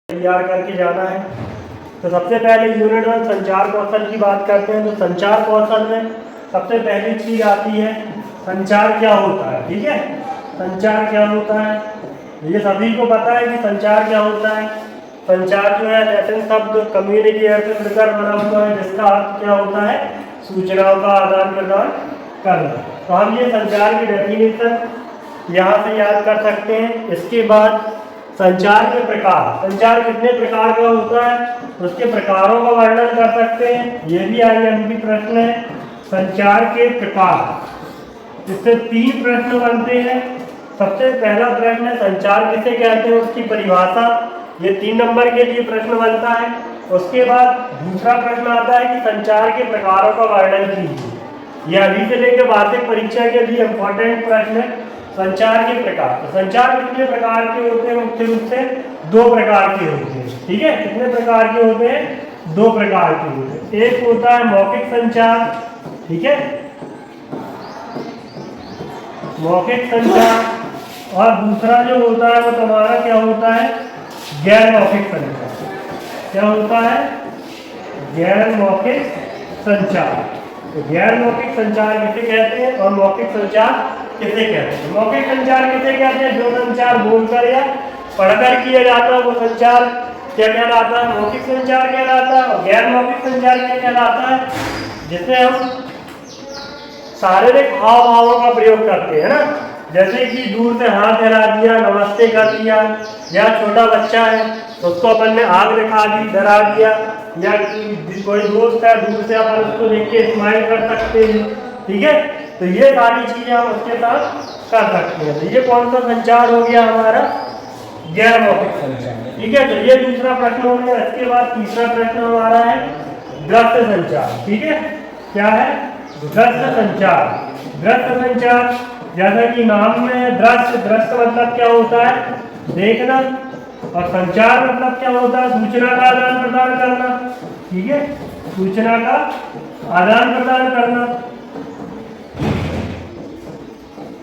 तैयार करके जाना है। तो सबसे पहले यूनिट 1 संचार कौशल की बात करते हैं। तो संचार कौशल में सबसे पहली चीज आती है संचार क्या होता है। ठीक है, संचार क्या होता है ये सभी को पता है कि संचार क्या होता है। संचार जो है लैटिन शब्द कम्युनिकेट से मिलकर बना हुआ है, जिसका अर्थ क्या होता है सूचनाओं का आदान प्रदान करना। तो हम ये संचार की डेफिनेशन यहाँ से याद कर सकते हैं। इसके बाद संचार के प्रकार, संचार कितने प्रकार का होता है उसके प्रकारों का वर्णन कर सकते हैं। ये भी आईएमपी प्रश्न है, संचार के प्रकार। इससे 3 प्रश्न बनते हैं। सबसे पहला प्रश्न है संचार किसे कहते हैं उसकी परिभाषा, ये 3 नंबर के लिए प्रश्न बनता है। उसके बाद दूसरा प्रश्न आता है कि संचार के प्रकारों का वर्णन कीजिए। यह अभी से लेकर वार्षिक परीक्षा के लिए इंपॉर्टेंट प्रश्न है। संचार के प्रकार, तो संचार कितने प्रकार के होते हैं मुख्य रूप से 2 प्रकार के होते हैं। ठीक है, कितने प्रकार के होते हैं 2 प्रकार के होते हैं। एक होता है मौखिक संचार, ठीक है मौखिक संचार, और दूसरा जो होता है वो तुम्हारा क्या होता है गैर मौखिक संचार। क्या होता है गैर मौखिक संचार। तो गैर मौखिक संचार किसे कहते हैं और मौखिक संचार किसे कहते हैं। मौखिक संचार किसे कहते हैं जो संचार बोलकर या पढ़कर किया जाता है वो संचार क्या कहलाता है मौखिक संचार कहलाता है। और गैर मौखिक संचार क्या कहलाता है जिसमें हम शारीरिक हाव भावों का प्रयोग करते हैं ना, जैसे कि दूर से हाथ हिला दिया, नमस्ते कर दिया, या छोटा बच्चा है तो उसको अपन ने आग दिखा दी, डरा दिया, या कोई दोस्त है दूर से अपन उसको देख के स्माइल कर सकते हैं। ठीक है, तो ये सारी चीजें हम उसके साथ कर सकते हैं। तो ये कौन सा संचार हो गया हमारा गैर मौखिक संचार। ठीक है, तो ये दूसरा प्रश्न हो गया। इसके बाद तीसरा प्रश्न हमारा है दृश्य संचार। ठीक है, क्या है दृश्य संचार। दृश्य संचार जैसा कि नाम में दृश्य, दृश्य मतलब क्या होता है देखना, और संचार मतलब क्या होता है सूचना का आदान प्रदान करना। ठीक है, सूचना का आदान प्रदान करना,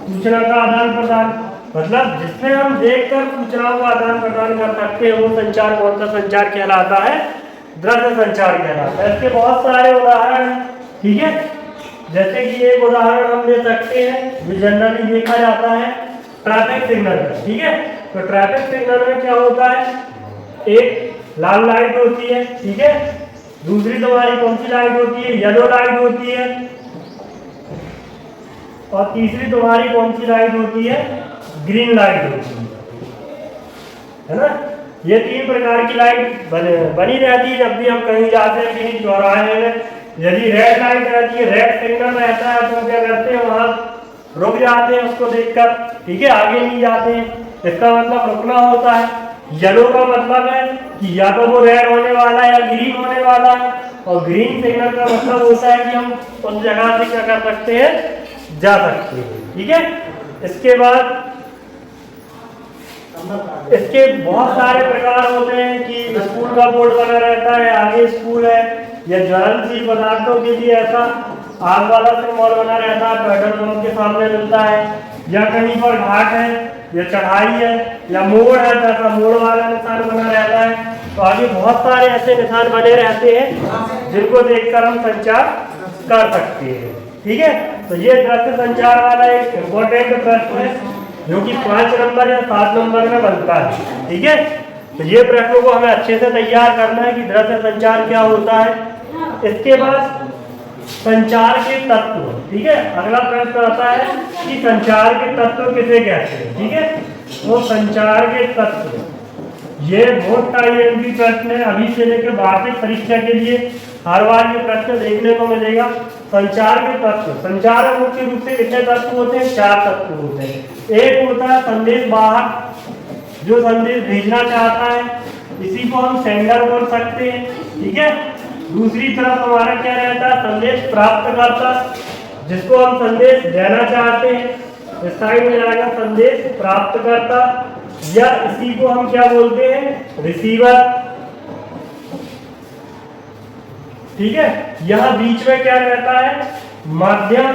सूचना का आदान प्रदान मतलब जिसमें हम देखकर सूचनाओं का आदान प्रदान कर सकते हैं वो संचार कौन सा संचार कहलाता है दृश्य संचार कहलाता है। इसके बहुत सारे उदाहरण हैं। ठीक है, जैसे कि एक उदाहरण हम ले सकते हैं जो जनरली देखा जाता है ट्रैफिक सिग्नल। ठीक है, तो ट्रैफिक सिग्नल में क्या होता है एक लाल लाइट होती है, ठीक है, दूसरी तुम्हारी कौन सी लाइट होती है येलो लाइट होती है, और तीसरी तुम्हारी कौन सी लाइट होती है ग्रीन लाइट होती है ना। ये 3 प्रकार की लाइट बनी रहती है जब भी हम कहीं जाते हैं कहीं चौराहे में। यदि रेड लाइट रहती है, रेड सिग्नल रहता है तो क्या करते हैं वहां रुक जाते हैं उसको देखकर। ठीक है, आगे नहीं जाते हैं, इसका मतलब रुकना होता है। येलो का मतलब है कि या तो वो रेड होने वाला है या ग्रीन होने वाला है, और ग्रीन सिग्नल का मतलब होता है कि हम उस जगह से क्या कर सकते हैं जा सकते हैं। ठीक है, इसके बाद इसके बहुत सारे प्रकार होते हैं कि स्कूल का बोर्ड बना रहता है, आगे स्कूल है, या ज्वलनशील पदार्थों के लिए ऐसा आग वाला सिंबल बना रहता है पेट्रोल पंप के सामने मिलता है, या कहीं पर घाट है या चढ़ाई है या मोड़ है तो ऐसा मोड़ वाला निशान बना रहता है। तो आगे बहुत सारे ऐसे निशान बने रहते हैं जिनको देखकर हम संचार कर सकते हैं। ठीक है, तो ये दृश्य संचार वाला एक इम्पोर्टेंट प्रश्न है जो कि 5 नंबर या 7 नंबर में बनता है। ठीक है, तो ये प्रश्नों को हमें अच्छे से तैयार करना है कि दृश्य संचार क्या होता है। इसके बाद संचार के तत्व। ठीक है, अगला प्रश्न आता है कि संचार के तत्व किसे कहते हैं। ठीक है, तो संचार के तत्व ये बहुत आईएमपी प्रश्न है, अभी से लेकर वार्षिक परीक्षा के लिए हर बार ये प्रश्न देखने को मिलेगा। संचार के तत्व, संचार में मुख्य रूप से कितने तत्व होते हैं 4 तत्व होते हैं। एक होता है संदेश वाहक जो संदेश भेजना चाहता है, इसी को हम सेंडर बोल सकते हैं। ठीक है, दूसरी तरफ हमारा क्या रहता है संदेश प्राप्त करता जिसको हम संदेश देना चाहते हैं, इस साइड में जाएगा संदेश प्राप्त करता, या इसी को हम क्या बोलते हैं रिसीवर। ठीक है, यहाँ बीच में क्या रहता है माध्यम,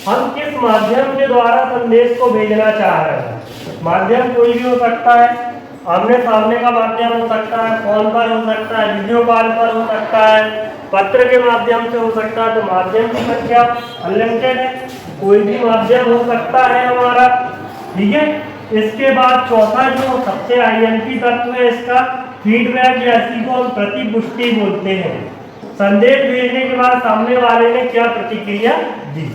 हम किस माध्यम के द्वारा संदेश को भेजना चाह रहे हैं। माध्यम कोई भी हो सकता है, आमने सामने का माध्यम हो सकता है, फोन पर हो सकता है, वीडियो कॉल पर हो सकता है, पत्र के माध्यम से हो सकता है। तो माध्यम की संख्या अनलिमिटेड है, कोई भी माध्यम हो सकता है हमारा, ठीक है। इसके बाद चौथा जो सबसे आईएमपी तत्व है इसका फीडबैक, या इसी को हम प्रतिपुष्टि बोलते हैं। संदेश भेजने के बाद सामने वाले ने क्या प्रतिक्रिया दी।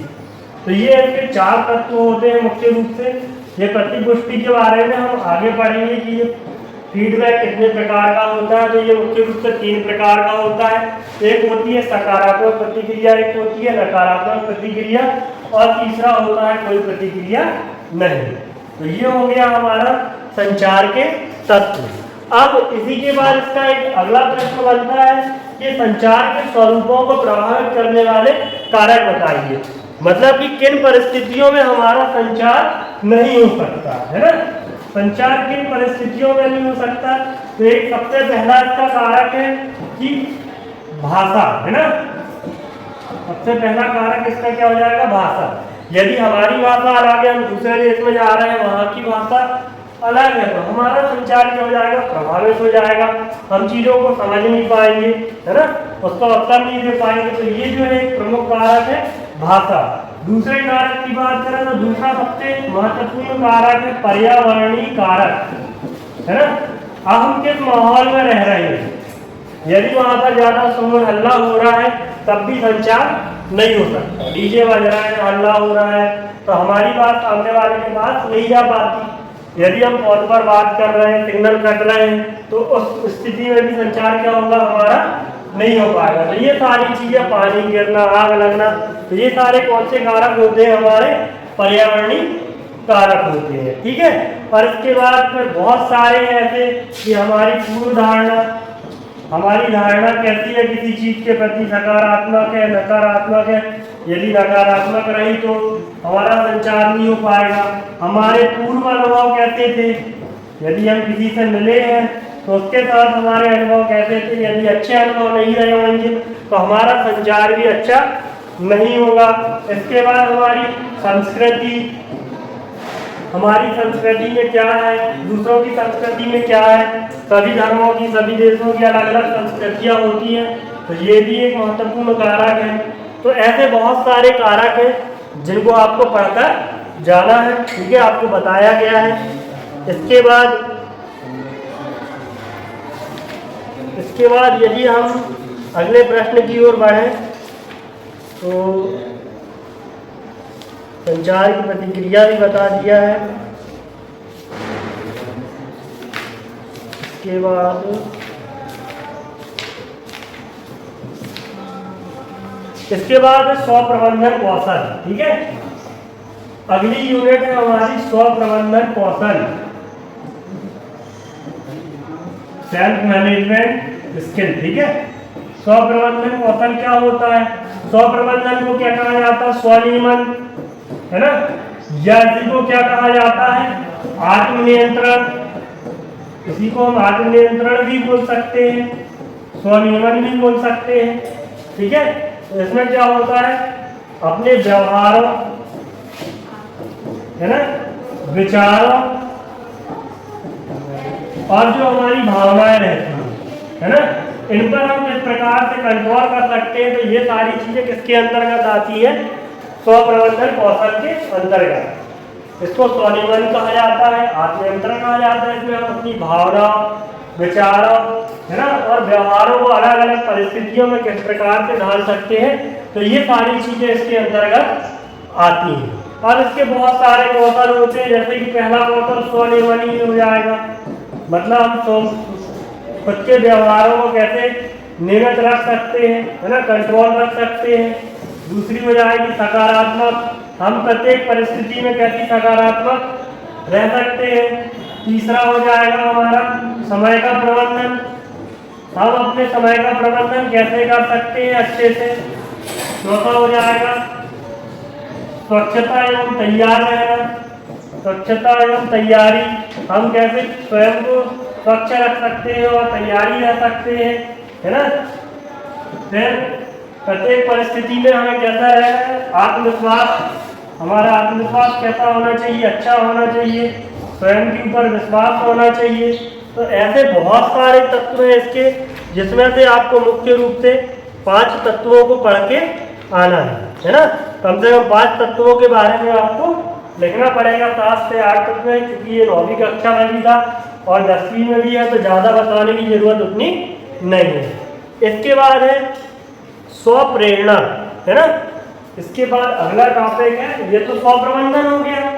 तो ये इसके 4 तत्व होते हैं मुख्य रूप से। ये प्रतिपुष्टि के बारे में हम आगे पढ़ेंगे कि ये फीडबैक कितने प्रकार का होता है। तो ये मुख्य रूप से 3 प्रकार का होता है। एक होती है सकारात्मक प्रतिक्रिया, एक होती है नकारात्मक प्रतिक्रिया, और तीसरा होता है कोई प्रतिक्रिया नहीं। तो ये हो गया हमारा संचार के तत्व। अब इसी के बाद इसका एक अगला प्रश्न बनता है कि संचार के स्वरूपों को प्रभावित करने वाले कारक बताइए। मतलब कि किन परिस्थितियों में हमारा संचार नहीं हो सकता है ना, संचार किन परिस्थितियों में नहीं हो सकता। तो एक सबसे पहला इसका कारक है कि भाषा, है ना। सबसे पहला कारक इसका क्या हो जाएगा, भाषा। यदि हमारी भाषा अलग है, हम दूसरे देश में जा रहे हैं, वहाँ की भाषा अलग है, तो हमारा संचार क्या हो जाएगा, प्रभावित हो जाएगा। हम चीजों को समझ नहीं पाएंगे, है ना, उसका उत्तर नहीं दे पाएंगे। तो ये जो है एक प्रमुख कारक है भाषा। दूसरे कारक की बात करें तो दूसरा सबसे महत्वपूर्ण कारक है पर्यावरणीय कारक, है ना। अब हम किस माहौल में रह रहे हैं, यदि वहां पर ज्यादा शोर हल्ला हो रहा है तब भी संचार नहीं हो सकता। डीजे बज रहा है, हल्ला हो रहा है, तो हमारी बात सामने वाले के पास नहीं जा पाती। यदि हम फोन पर बात कर रहे हैं, सिग्नल कट रहे हैं, तो उस स्थिति में भी संचार क्या होगा, हमारा नहीं हो पाएगा। तो ये सारी चीजें, पानी गिरना, आग लगना, तो ये सारे कौन से कारक होते हैं, हमारे पर्यावरणीय कारक होते हैं, ठीक है। और इसके बाद फिर बहुत सारे ऐसे कि हमारी पूर्व धारणा, हमारी धारणा कैसी है किसी चीज के प्रति, सकारात्मक है, नकारात्मक है। यदि नकारात्मक रही तो हमारा संचार नहीं हो पाएगा। हमारे पूर्व अनुभव कैसे थे, यदि हम किसी से मिले हैं तो उसके साथ हमारे अनुभव कैसे थे। यदि अच्छे अनुभव नहीं रहे होंगे तो हमारा संचार भी अच्छा नहीं होगा। इसके बाद हमारी संस्कृति, हमारी संस्कृति में क्या है, दूसरों की संस्कृति में क्या है। सभी धर्मों की, सभी देशों की अलग अलग संस्कृतियां होती हैं, तो ये भी एक महत्वपूर्ण कारक है। तो ऐसे बहुत सारे कारक हैं जिनको आपको पढ़कर जाना है, ठीक है, आपको बताया गया है। इसके बाद यदि हम अगले प्रश्न की ओर बढ़ें तो संचार की प्रतिक्रिया भी बता दिया है। इसके बाद स्व प्रबंधन कौशल, ठीक है। अगली यूनिट है हमारी स्व प्रबंधन कौशल, सेल्फ मैनेजमेंट स्किल, ठीक है। स्व प्रबंधन कौशल क्या होता है, स्व प्रबंधन को क्या कहा जाता है, स्वनियमन, है ना, या इसी को क्या कहा जाता है, आत्मनियंत्रण। इसी को हम आत्मनियंत्रण भी बोल सकते हैं, स्वनियमन भी बोल सकते हैं, ठीक है। तो इसमें क्या होता है, अपने व्यवहारों, है ना, विचारों और जो हमारी भावनाएं रहती हैं, है ना, इन पर हम किस प्रकार से कंट्रोल कर सकते हैं। तो ये सारी चीजें किसके अंतर्गत आती है, स्व प्रबंधन कौशल के अंतर्गत। इसको स्वनियमन कहा जाता है, आत्मनियंत्रण कहा जाता है। इसमें हम अपनी भावना, विचारों, है ना, और व्यवहारों को अलग अलग परिस्थितियों में किस प्रकार से ढाल सकते हैं। तो ये सारी चीजें इसके अंतर्गत आती हैं। और इसके बहुत सारे कौशल होते हैं, जैसे कि पहला कौशल स्वनियमन ही हो जाएगा, मतलब हम खुद के व्यवहारों को कैसे नियमित रख सकते हैं, है ना, कंट्रोल रख सकते हैं। दूसरी हो जाएगी सकारात्मक, हम प्रत्येक परिस्थिति में कैसी सकारात्मक रह सकते हैं। तीसरा हो जाएगा हमारा समय का प्रबंधन, हम अपने समय का प्रबंधन कैसे कर सकते हैं अच्छे से। चौथा हो जाएगा स्वच्छता एवं तैयार रहना, स्वच्छता एवं तैयारी, हम कैसे स्वयं को स्वच्छ रख सकते हैं और तैयारी रह सकते हैं, है ना। फिर प्रत्येक परिस्थिति में हमें कैसा रहना है, आत्मविश्वास, हमारा आत्मविश्वास कैसा होना चाहिए, अच्छा होना चाहिए, स्वयं के ऊपर विश्वास होना चाहिए। तो ऐसे बहुत सारे तत्व हैं इसके, जिसमें से आपको मुख्य रूप से 5 तत्वों को पढ़ के आना है ना। कम से कम 5 तत्वों के बारे में आपको लिखना पड़ेगा। 7 से 8 तत्व है, क्योंकि ये 9वीं कक्षा में भी था और 10वीं में भी है, तो ज़्यादा बताने की जरूरत उतनी नहीं है। इसके बाद है स्वप्रेरणा, है ना। इसके बाद अगला टॉपिक है, ये तो स्वप्रबंधन हो गया।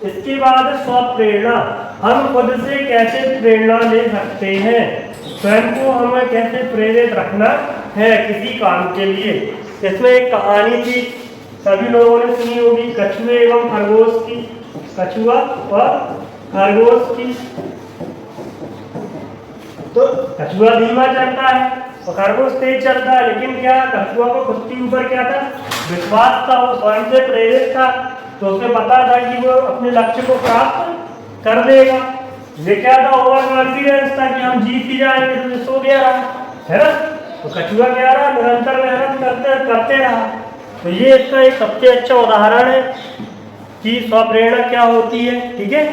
इसके बाद स्वप्रेरणा, हम खुद से कैसे प्रेरणा ले सकते हैं, स्वयं को हमें कैसे प्रेरित रखना है किसी काम के लिए। इसमें एक कहानी थी, सभी लोगों ने सुनी होगी, कछुए एवं खरगोश की। कछुआ और खरगोश की। तो कछुआ धीमा चलता है और खरगोश तेज चलता है, लेकिन क्या कछुआ को खुद के ऊपर क्या था, विश्वास था, वो स्वयं से प्रेरित था। तो उसे पता था कि वो अपने लक्ष्य को प्राप्त कर देगा। ये क्या था, ओवर कॉन्फिडेंस था कि हम जीत ही जाएंगे, तो सो गया रहा, है ना। तो कछुआ क्या रहा, निरंतर मेहनत करते रहा। तो ये इसका एक सबसे अच्छा उदाहरण है कि स्वप्रेरणा क्या होती है। ठीक है,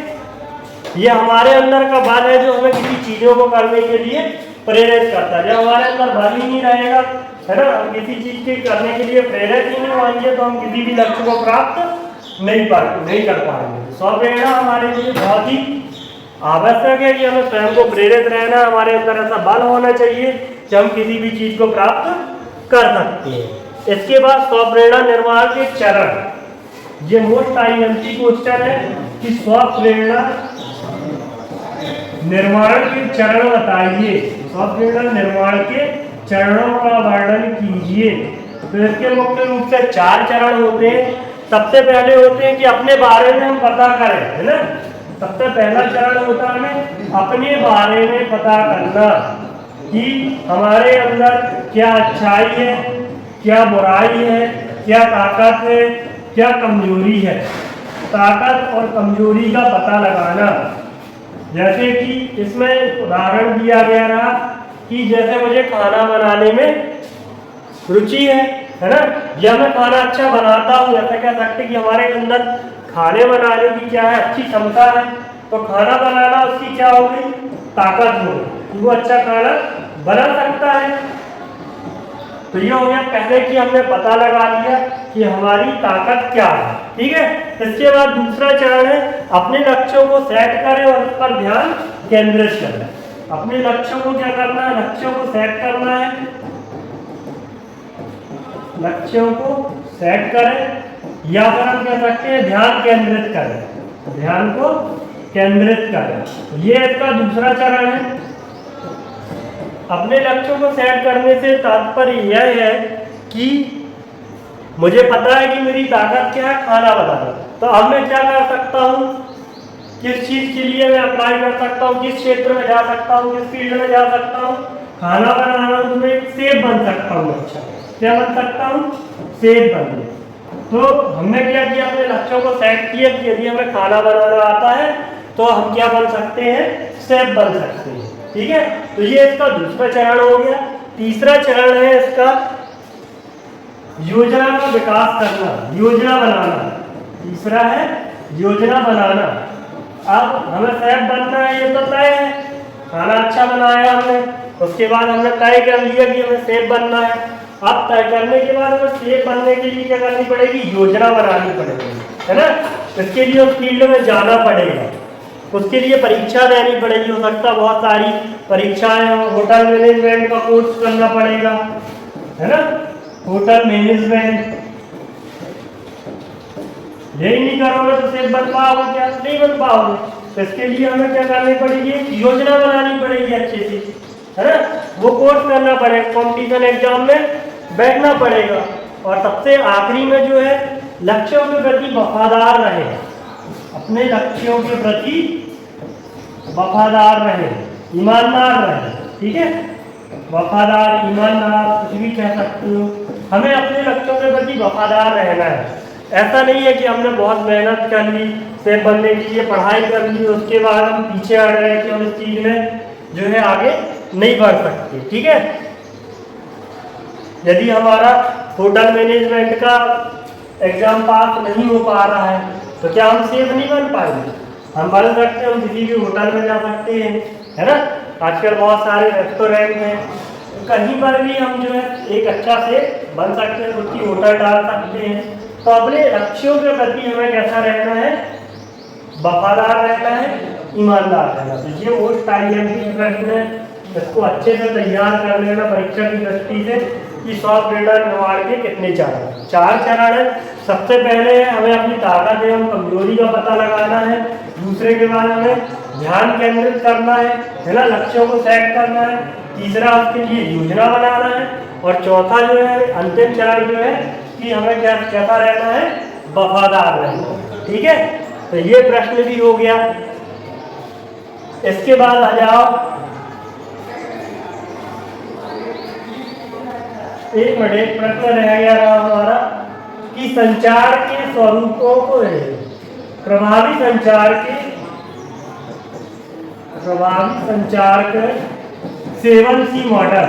ये हमारे अंदर का बल है जो हमें किसी चीजों को करने के लिए प्रेरित करता है। जब हमारे अंदर बल ही नहीं रहेगा, है ना, हम किसी चीज के करने के लिए प्रेरित ही नहीं होंगे, तो हम किसी भी लक्ष्य को प्राप्त नहीं कर पाएंगे। स्वप्रेरणा हमारे लिए बहुत ही आवश्यक है कि हमें स्वयं को प्रेरित रहना, हमारे अंदर ऐसा बल होना चाहिए कि हम किसी भी चीज को प्राप्त कर सकते हैं। इसके बाद स्वप्रेरणा निर्माण के चरण, ये मोस्ट आईएमपी क्वेश्चन है कि स्वप्रेरणा निर्माण के चरण बताइए, स्वप्रेरणा निर्माण के चरणों का वर्णन कीजिए। तो इसके मुख्य रूप से 4 चरण होते हैं। सबसे पहले होते हैं कि अपने बारे में हम पता करें, है ना। सबसे पहला चरण होता है हमें अपने बारे में पता करना कि हमारे अंदर क्या अच्छाई है, क्या बुराई है, क्या ताकत है, क्या कमजोरी है। ताकत और कमजोरी का पता लगाना, जैसे कि इसमें उदाहरण दिया गया रहा कि जैसे मुझे खाना बनाने में रुचि है ना, या मैं खाना अच्छा बनाता हूँ, ऐसा कह सकते कि हमारे अंदर खाने बनाने की क्या है, अच्छी क्षमता है। तो खाना बनाना उसकी क्या होगी, ताकत होगी, वो अच्छा खाना बना सकता है। तो ये हो गया पहले कि हमने पता लगा लिया कि हमारी ताकत क्या है। ठीक है, इसके बाद दूसरा चरण है अपने लक्ष्यों को सेट करें और उस पर ध्यान केंद्रित करें। अपने लक्ष्यों को क्या करना है, लक्ष्यों को सेट करना है, लक्ष्यों को सेट करें, या फिर हम कह सकते हैं ध्यान केंद्रित करें, ध्यान को केंद्रित करें। ये इसका दूसरा चरण है। अपने लक्ष्यों को सेट करने से तात्पर्य यह है कि मुझे पता है कि मेरी ताकत क्या है, खाना बनाना। तो अब मैं क्या कर सकता हूँ, किस चीज के लिए मैं अप्लाई कर सकता हूँ, किस क्षेत्र में जा सकता हूँ, किस फील्ड में जा सकता हूँ। खाना बनाना तो मैं एक शेफ बन सकता हूँ। अच्छा, क्या बन सकता हूँ, शेफ बन। तो हमने क्या किया, अपने लक्ष्यों को सेट किया कि यदि हमें खाना बनाना आता है तो हम क्या बन सकते हैं, शेफ बन सकते हैं। ठीक है, तो ये इसका दूसरा चरण हो गया। तीसरा चरण है इसका योजना का विकास करना, योजना बनाना। तीसरा है योजना बनाना। अब हमें शेफ बनना है, ये तो तय है, खाना अच्छा बनाया हमने, उसके बाद हमने तय कर लिया कि हमें शेफ बनना है। अब तय करने के बाद हमें शेफ बनने के लिए क्या करनी पड़ेगी, योजना बनानी पड़ेगी, है ना। इसके लिए उस फील्ड में जाना पड़ेगा, उसके लिए परीक्षा देनी पड़ेगी। हो सकता है बहुत सारी परीक्षाएं, होटल मैनेजमेंट का कोर्स करना पड़ेगा, है ना, होटल मैनेजमेंट। यही नहीं करोगे तो शेफ बन पाओगे क्या, नहीं बन पाओगे। तो इसके लिए हमें क्या करनी पड़ेगी, योजना बनानी पड़ेगी अच्छे से, है ना। वो कोर्स करना पड़ेगा, कॉम्पिटिशन एग्जाम में बैठना पड़ेगा। और सबसे आखिरी में जो है लक्ष्यों के प्रति वफादार रहे, अपने लक्ष्यों के प्रति वफादार रहे, ईमानदार रहे। ठीक है, वफादार, ईमानदार, कुछ भी कह सकते हो। हमें अपने लक्ष्यों के प्रति वफादार रहना है। ऐसा नहीं है कि हमने बहुत मेहनत कर ली, शेफ बनने के लिए पढ़ाई कर ली, उसके बाद हम पीछे हट गए कि हम इस चीज में जो है आगे नहीं बढ़ सकते। ठीक है, यदि हमारा होटल मैनेजमेंट का एग्जाम पास नहीं हो पा रहा है तो क्या हम शेफ नहीं बन पाएंगे, हम बन सकते हैं, हम किसी भी होटल में जा सकते हैं, है ना। आजकल बहुत सारे रेस्टोरेंट हैं, कहीं पर भी हम जो है एक अच्छा से बन सकते हैं, खुद की होटल डाल सकते हैं। तो अपने लक्ष्यों के प्रति हमें कैसा रहना है, वफादार रहना है, ईमानदार रहना। तो ये मोस्ट आईएमपी प्रश्न है, इसको अच्छे से तैयार कर लेना परीक्षा की दृष्टि से कि सॉफ्ट लीडर निर्माण के कितने चरण, 4 चरण है। सबसे पहले हमें अपनी ताकत एवं कमजोरी का पता लगाना है। दूसरे के बाद हमें ध्यान केंद्रित करना है ना, लक्ष्यों को सेट करना है। तीसरा उसके लिए योजना बनाना है। और चौथा जो है अंतिम चरण जो है कि हमें कैसा रहना है, वफादार रहना है। ठीक है, तो ये प्रश्न भी हो गया। इसके बाद आ जाओ, एक मिनट, एक प्रश्न रह गया था हमारा कि संचार के स्वरूपों को प्रभावी संचार के 7C मॉडल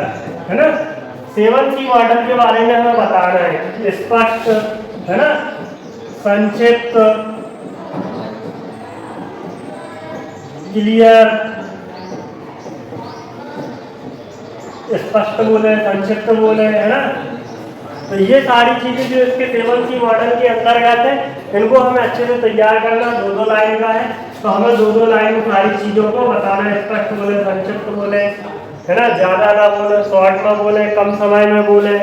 है ना। 7C मॉडल के बारे में हमें बताना है। स्पष्ट है ना, संक्षिप्त, क्लियर, स्पष्ट बोले, संक्षिप्त बोले, है ना। तो ये सारी चीजें जो इसके 7C मॉडल के अंतर्गत है, इनको हमें अच्छे से तैयार करना। 2-2 लाइन का है, तो हमें 2-2 लाइन में सारी चीजों को बताना है। स्पष्ट बोले, संक्षिप्त बोले, है ना, ज्यादा ना बोले, शॉर्ट में बोले, कम समय में बोले।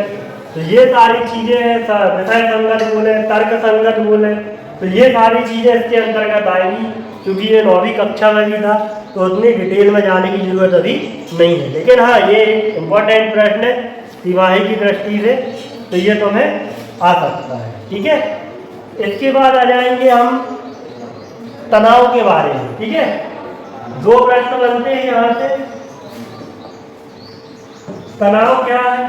तो ये सारी चीजें हैं। विषय संगत बोले, तर्क संगत बोले, तो ये सारी चीजें इसके अंतर्गत आएगी। क्योंकि ये 9वीं कक्षा में भी था, तो उतनी डिटेल में जाने की जरूरत अभी नहीं है। लेकिन हाँ, ये एक इम्पोर्टेंट प्रश्न है तिमाही की दृष्टि से, तो ये तुम्हें आ सकता है। ठीक है, इसके बाद आ जाएंगे हम तनाव के बारे में। ठीक है, 2 प्रश्न बनते हैं यहाँ से। तनाव क्या है,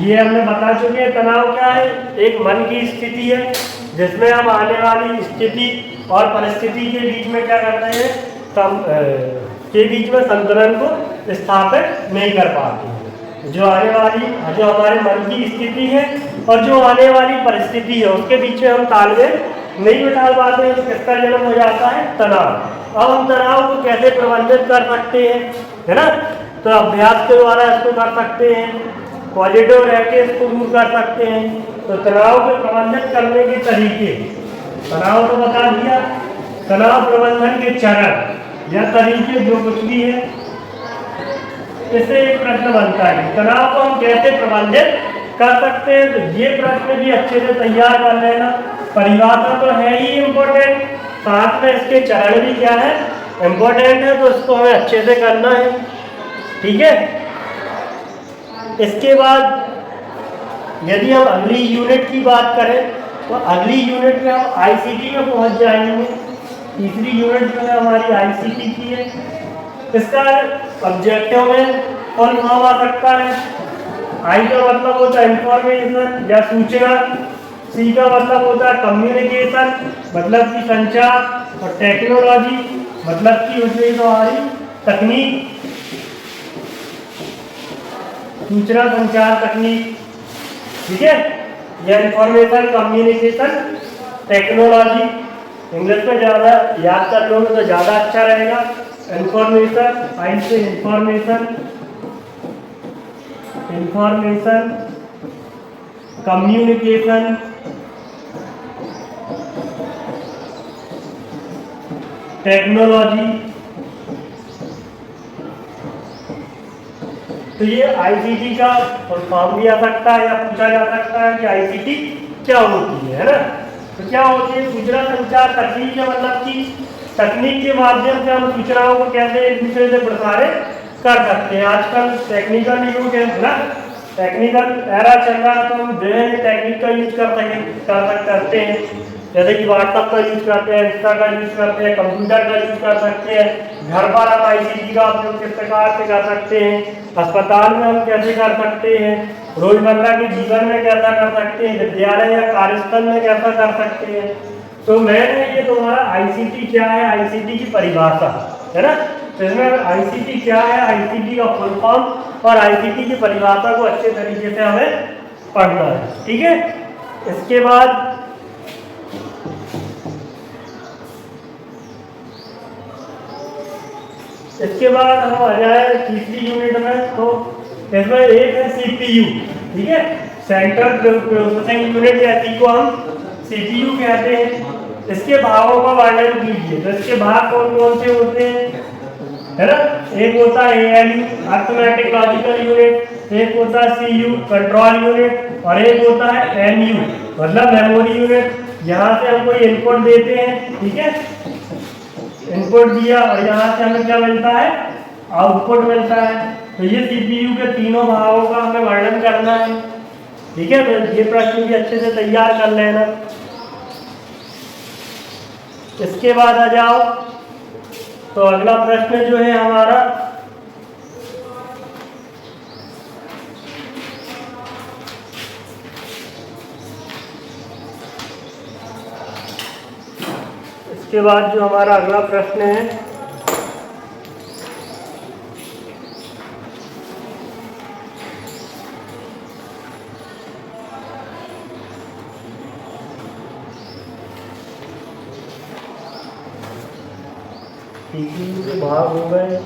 ये हमने बता चुके हैं। तनाव क्या है, एक मन की स्थिति है जिसमें हम आने वाली स्थिति और परिस्थिति के बीच में क्या करते हैं, के बीच में संतुलन को स्थापित नहीं कर पाते हैं। जो हमारे मन की स्थिति है और जो आने वाली परिस्थिति है, उसके बीच में हम तालमेल नहीं बिठा पाते हैं, तो किसका जन्म हो जाता है, तनाव। अब हम तनाव को कैसे प्रबंधित कर सकते हैं, है ना। तो अभ्यास के द्वारा इसको कर सकते हैं, पॉजिटिव रह के इसको दूर कर सकते हैं। तो तनाव को प्रबंधित करने के तरीके, तनाव तो बता दिया, तनाव प्रबंधन के चरण या तरीके जो कुछ भी है, इससे एक प्रश्न बनता है तनाव को हम कैसे प्रबंधित कर सकते हैं। तो ये प्रश्न भी अच्छे से तैयार कर लेना। परिभाषा तो है ही इम्पोर्टेंट, साथ में इसके चरण भी क्या है, इम्पोर्टेंट है, तो इसको हमें अच्छे से करना है। ठीक है, इसके बाद यदि हम अगली यूनिट की बात करें, तो अगली यूनिट में हम आईसीटी में पहुंच जाएंगे। तीसरी यूनिट जो है हमारी आईसीटी की है। इसका ऑब्जेक्टिव में फुल फॉर्म आ सकता है। आई का मतलब होता है इंफॉर्मेशन या सूचना, सी का मतलब होता है कम्युनिकेशन, मतलब की संचार, और टेक्नोलॉजी मतलब की होती है हमारी तकनीक, सूचना संचार तकनीक। ठीक है, यह इंफॉर्मेशन, कम्युनिकेशन, टेक्नोलॉजी। इंग्लिश में ज़्यादा याद कर लोगे तो ज़्यादा अच्छा रहेगा। इंफॉर्मेशन, आई से इंफॉर्मेशन, कम्युनिकेशन, टेक्नोलॉजी। तो ये आईसीटी का फॉर्म भी आ सकता है या पूछा जा सकता है कि आईसीटी क्या होती है ना। तो क्या होती है, सूचना संचार तकनीक का मतलब कि तकनीक के माध्यम से हम सूचनाओं को कैसे एक दूसरे से प्रसारित कर सकते हैं। आजकल टेक्निकल युग है ना, टेक्निकल एरा चल रहा है, तो हम जो है टेक्निक का यूज करते हैं। जैसे कि व्हाट्सएप का यूज करते हैं, इंस्टा का यूज करते हैं, कंप्यूटर का यूज कर सकते हैं। घर पर हम आईसीटी का उपयोग किस प्रकार से कर सकते हैं, अस्पताल में हम कैसे कर सकते हैं, रोजमर्रा के जीवन में कैसा कर सकते हैं, विद्यालय या कार्यस्थल में कैसा कर सकते हैं। तो मैंने ये तुम्हारा आईसीटी क्या है, आईसीटी की परिभाषा है ना। तो इसमें आईसीटी क्या है, आईसीटी का फुल फॉर्म और आईसीटी की परिभाषा को अच्छे तरीके से हमें पढ़ना है। ठीक है, इसके बाद इसके बाद हम आ जाए तीसरी यूनिट में, तो इसमें एक है सीपीयू, ठीक है, सेंट्रल प्रोसेसिंग यूनिट, जैसी को हम सीपीयू कहते हैं। इसके भागों का वर्णन कीजिए। तो इसके भाग कौन कौन से होते हैं, है ना? एक होता है एएलयू, अर्थमेटिक लॉजिकल यूनिट, एक होता है सीयू, कंट्रोल यूनिट, और एक होता है एमयू, मतलब मेमोरी यूनिट। यहाँ से हम कोई इनपुट देते हैं, ठीक है, इनपुट दिया और यहाँ से हमें क्या मिलता है, आउटपुट मिलता है। तो ये सीपीयू के तीनों भागों का हमें वर्णन करना है, ठीक है। तो ये प्रश्न भी अच्छे से तैयार कर लेना। इसके बाद आ जाओ, तो अगला प्रश्न जो है हमारा, इसके बाद जो हमारा अगला प्रश्न है, सीपीयू के भाग हो गए,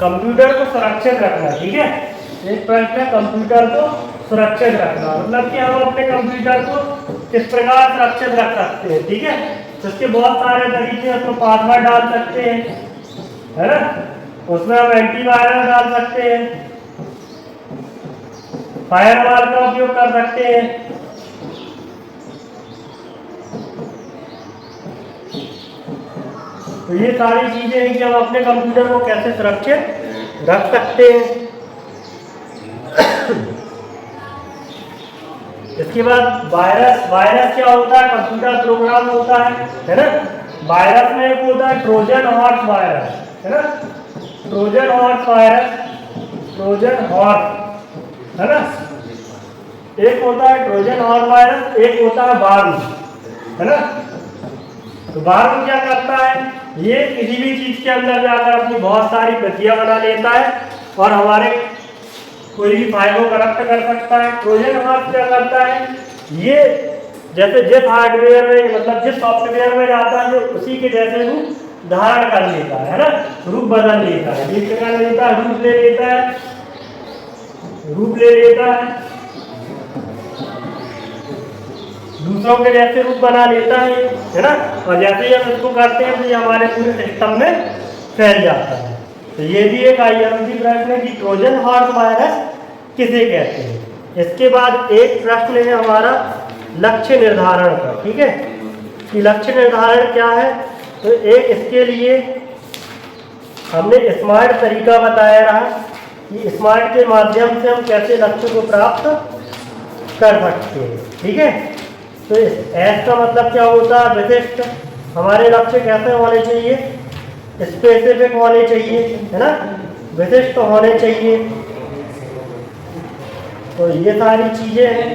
कंप्यूटर को सुरक्षित रखना, ठीक है। एक प्रश्न है कंप्यूटर को सुरक्षित रखना, मतलब कि हम अपने कंप्यूटर को किस प्रकार सुरक्षित रख सकते हैं, ठीक है। तो इसके बहुत सारे तरीके, उसमें पासवर्ड डाल सकते हैं, है ना, उसमें हम एंटीवायरस डाल सकते हैं, फायरवॉल का उपयोग कर सकते हैं। तो ये सारी चीजें हैं कि हम अपने कंप्यूटर को कैसे सुरक्षित रख सकते हैं। इसके बाद वायरस, वायरस क्या होता है, कंप्यूटर प्रोग्राम होता है ना। वायरस में एक होता है ट्रोजन हॉर्स वायरस, है ना, Trojan horse virus, Trojan horse, है ना, एक होता है ट्रोजन हॉर्स वायरस, एक होता है वार्म, है ना। तो वार्म क्या करता है, ये किसी भी चीज के अंदर जाकर अपनी बहुत सारी प्रतियां बना लेता है और हमारे कोई भी फाइल को करप्ट कर सकता है। ट्रोजन हॉर्स क्या करता है, ये जैसे जिस हार्डवेयर में, मतलब जिस सॉफ्टवेयर में जाता है, उसी के जैसे रूप धारण कर लेता है ना, रूप बदल लेता है, एक कर लेता है, रूप ले लेता है, रूप ले लेता है, दूसरों के जैसे रूप बना लेता है ना। और जैसे ही हम इसको करते हैं तो ये हमारे पूरे सिस्टम में फैल जाता है। तो ये भी एक आईएमपी प्रश्न है कि ट्रोजन हॉर्स वायरस किसे कहते हैं। इसके बाद एक प्रश्न है हमारा लक्ष्य निर्धारण का, ठीक है, कि लक्ष्य निर्धारण क्या है। तो एक इसके लिए हमने स्मार्ट तरीका बताया रहा कि स्मार्ट के माध्यम से हम कैसे लक्ष्य को प्राप्त कर सकते हैं, ठीक है। तो एस का मतलब क्या होता है, विशिष्ट। हमारे लक्ष्य कैसे होने चाहिए, स्पेसिफिक होने चाहिए, है ना, विशिष्ट होने चाहिए। तो ये सारी चीजें हैं,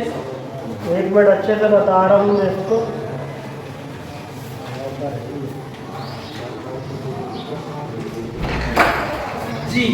एक मिनट अच्छे से बता रहा हूँ मैं इसको। जी